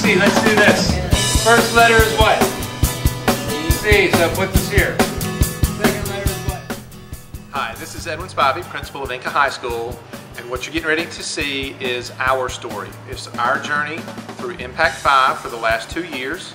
C. Let's do this. First letter is what? C, so put this here. Second letter is what? Hi, this is Edwin Spivey, principal of Inca High School, and what you're getting ready to see is our story. It's our journey through Impact 5 for the last 2 years.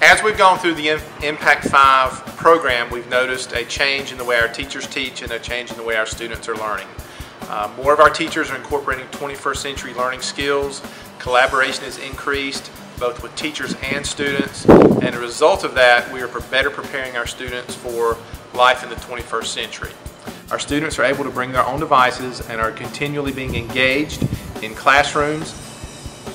As we've gone through the Impact 5 program, we've noticed a change in the way our teachers teach and a change in the way our students are learning. More of our teachers are incorporating 21st century learning skills. Collaboration has increased both with teachers and students, and as a result of that, we are better preparing our students for life in the 21st century. Our students are able to bring their own devices and are continually being engaged in classrooms,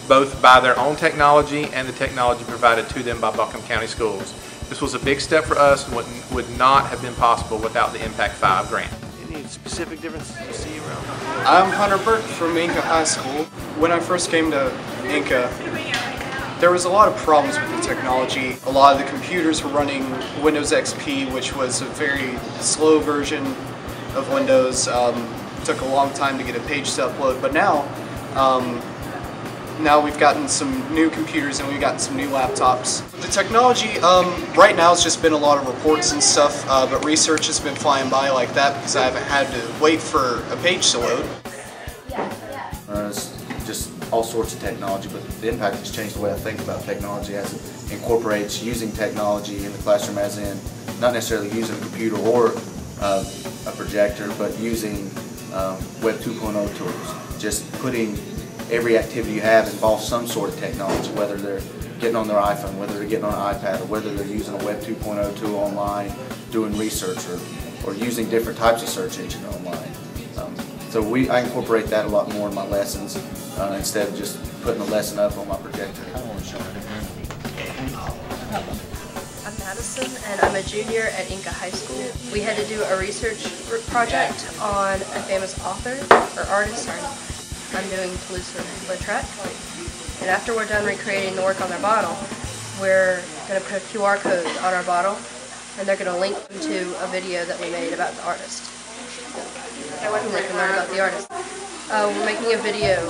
both by their own technology and the technology provided to them by Buncombe County Schools. This was a big step for us and would not have been possible without the Impact 5 grant. Any specific differences you see around? I'm Hunter Burke from Inca High School. When I first came to Inca, there was a lot of problems with the technology. A lot of the computers were running Windows XP, which was a very slow version of Windows. It took a long time to get a page to upload, but now we've gotten some new computers and we've gotten some new laptops. The technology right now has just been a lot of reports and stuff, but research has been flying by like that because I haven't had to wait for a page to load. It's just all sorts of technology, but the impact has changed the way I think about technology as it incorporates using technology in the classroom, as in not necessarily using a computer or a projector, but using Web 2.0 tools. Just putting every activity you have involves some sort of technology, whether they're getting on their iPhone, whether they're getting on an iPad, or whether they're using a Web 2.0 tool online, doing research, or using different types of search engine online. So I incorporate that a lot more in my lessons instead of just putting the lesson up on my projector. I'm Madison, and I'm a junior at Inca High School. We had to do a research project on a famous author, or artist, sorry. I'm doing Toulouse-Lautrec. And after we're done recreating the work on their bottle, we're going to put a QR code on our bottle, and they're going to link them to a video that we made about the artist. And they can learn about the artist. We're making a video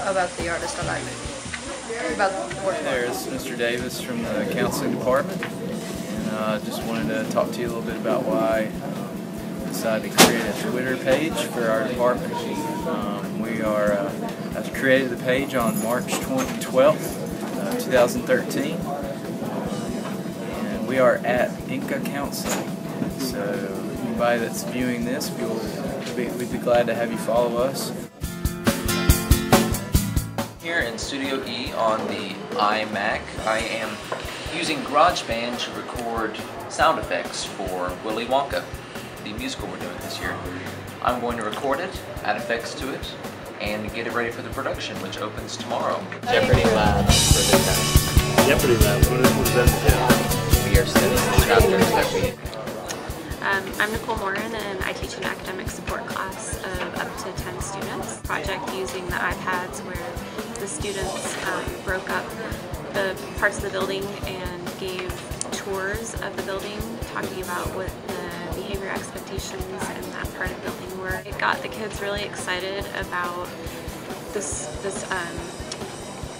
about the artist on iMovie. About the work. There's Mr. Davis from the counseling department, and I just wanted to talk to you a little bit about why I decided to create a Twitter page for our department. I created the page on March 12th, 2013, and we are at Inca Counseling. So anybody that's viewing this, we'd be glad to have you follow us. Here in Studio E on the iMac, I am using GarageBand to record sound effects for Willy Wonka, the musical we're doing this year. I'm going to record it, add effects to it, and get it ready for the production, which opens tomorrow. Jeopardy Lab for the test. Jeopardy Lab, what does that entail? We are studying the chapters that we... I'm Nicole Morin, and I teach an academic support class of up to 10 students. Project using the iPads where the students broke up the parts of the building and gave tours of the building, talking about what the behavior expectations in that part of the building were. It got the kids really excited about this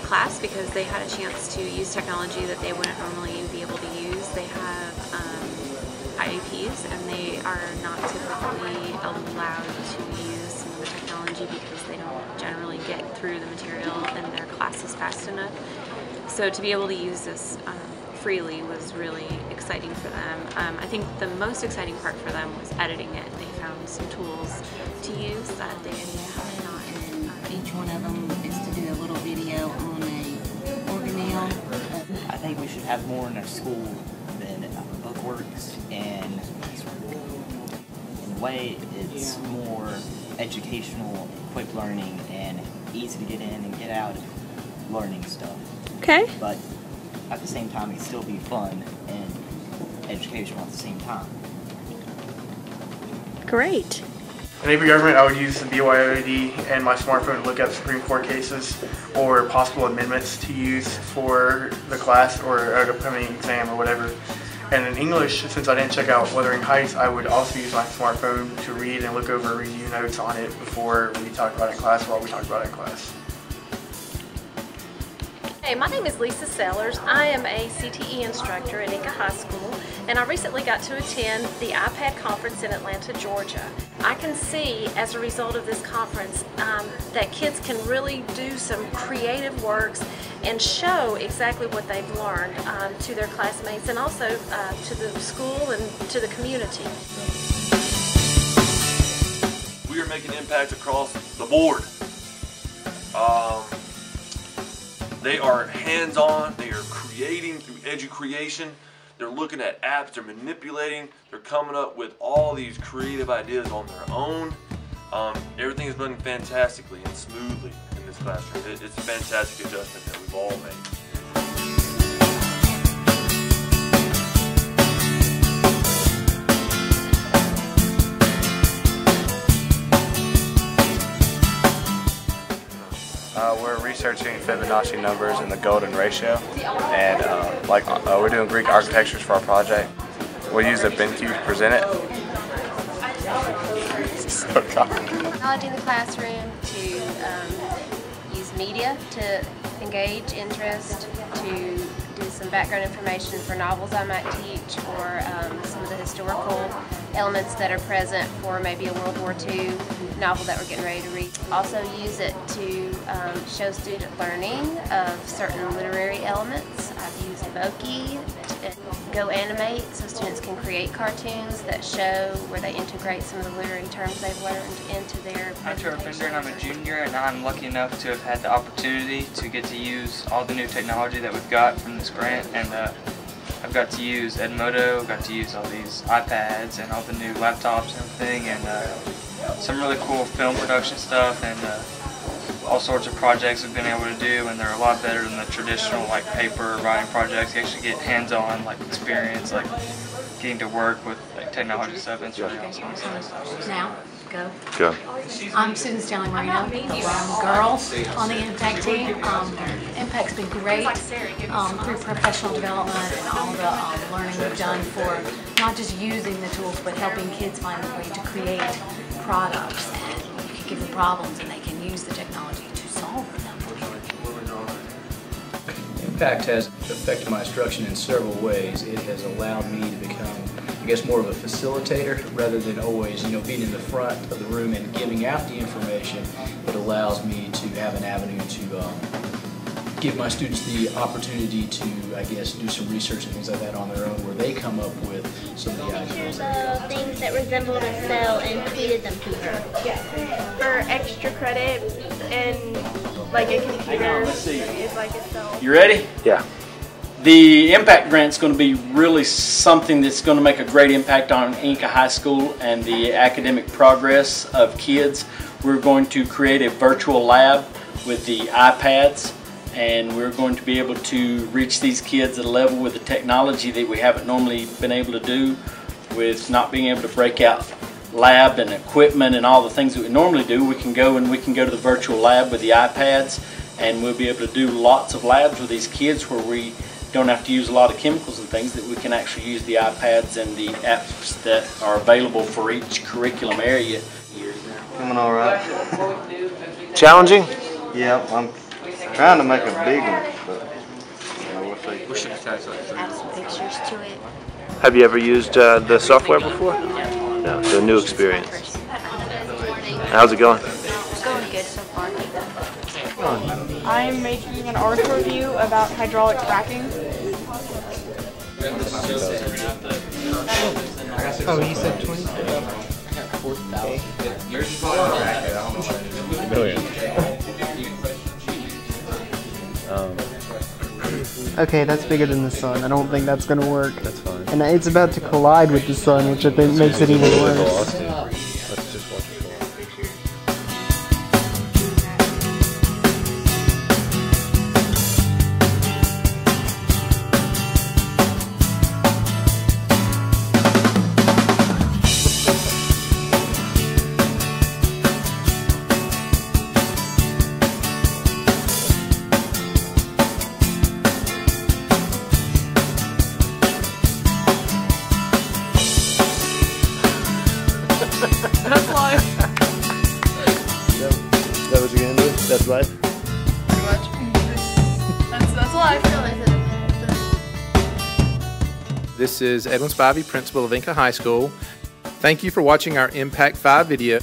class because they had a chance to use technology that they wouldn't normally be able to use. They have IEPs, and they are not typically allowed to use some of the technology because they don't generally get through the material in their classes fast enough. So to be able to use this freely was really exciting for them. I think the most exciting part for them was editing it. They found some tools to use that they had not. Each one of them is to do a little video on a organelle. I think we should have more in our school than bookworks, and in a way it's more educational, quick learning, and easy to get in and get out learning stuff. Okay. But at the same time, it can still be fun and educational at the same time. Great. In AP Government, I would use the BYOD and my smartphone to look at Supreme Court cases or possible amendments to use for the class or an upcoming exam or whatever. And in English, since I didn't check out Wuthering Heights, I would also use my smartphone to read and look over review notes on it before we talk about it in class or while we talk about it in class. Hey, my name is Lisa Sellers. I am a CTE instructor at Inca High School, and I recently got to attend the iPad conference in Atlanta, Georgia. I can see, as a result of this conference, that kids can really do some creative works and show exactly what they've learned to their classmates and also to the school and to the community. We are making impact across the board. They are hands-on, they are creating through edu-creation, they're looking at apps, they're manipulating, they're coming up with all these creative ideas on their own. Everything is running fantastically and smoothly in this classroom. It's a fantastic adjustment that we've all made. We're researching Fibonacci numbers and the golden ratio, and we're doing Greek architectures for our project. We'll use the BenQ to present it. Technology in the classroom, to use media to engage interest, to do some background information for novels I might teach, or some of the historical elements that are present for maybe a World War II novel that we're getting ready to read. Also use it to show student learning of certain literary elements. I've used Evoki and Go Animate so students can create cartoons that show where they integrate some of the literary terms they've learned into their presentation. I'm Trevor Fender and I'm a junior, and I'm lucky enough to have had the opportunity to get to use all the new technology that we've got from this grant, and I've got to use Edmodo, got to use all these iPads and all the new laptops and everything, and some really cool film production stuff, and all sorts of projects we've been able to do, and they're a lot better than the traditional like paper writing projects. You actually get hands-on like experience, like getting to work with like technology stuff, and it's really awesome. Now, go. Go. I'm Susan Stanley Marino. I'm a girl on the Impact team. Impact's been great through professional development and all the learning we've done for not just using the tools, but helping kids find a way to create products. And you can give them problems and they can use the technology to solve them. Impact has affected my instruction in several ways. It has allowed me to become, I guess, more of a facilitator rather than always, being in the front of the room and giving out the information. It allows me to have an avenue to give my students the opportunity to, I guess, do some research and things like that on their own, where they come up with some of the ideas. Things that resembled a cell and tweeted them to her. For extra credit and like a computer is like a cell. You ready? Yeah. The Impact Grant is going to be really something that's going to make a great impact on Inca High School and the academic progress of kids. We're going to create a virtual lab with the iPads, and we're going to be able to reach these kids at a level with the technology that we haven't normally been able to do, with not being able to break out lab and equipment and all the things that we normally do. We can go to the virtual lab with the iPads, and we'll be able to do lots of labs with these kids where we don't have to use a lot of chemicals and things, that we can actually use the iPads and the apps that are available for each curriculum area. Coming all right. Challenging? Yeah, I'm trying to make a big one, but we'll see. We should attach like 3 Add some pictures to it. Have you ever used the software before? No, so a new experience. How's it going? It's going good so far. I'm making an article review about hydraulic fracking. Oh, you said 20? Million. Okay, that's bigger than the sun. I don't think that's going to work. That's fine. And it's about to collide with the sun, which I think makes it even worse. Let's just watch it fall. That's life. Is that what you're gonna do? That's life? Pretty much. That's This is Edwin Spivey, principal of Inca High School. Thank you for watching our Impact 5 video.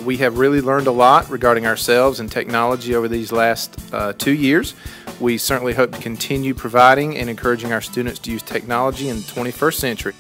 We have really learned a lot regarding ourselves and technology over these last 2 years. We certainly hope to continue providing and encouraging our students to use technology in the 21st century.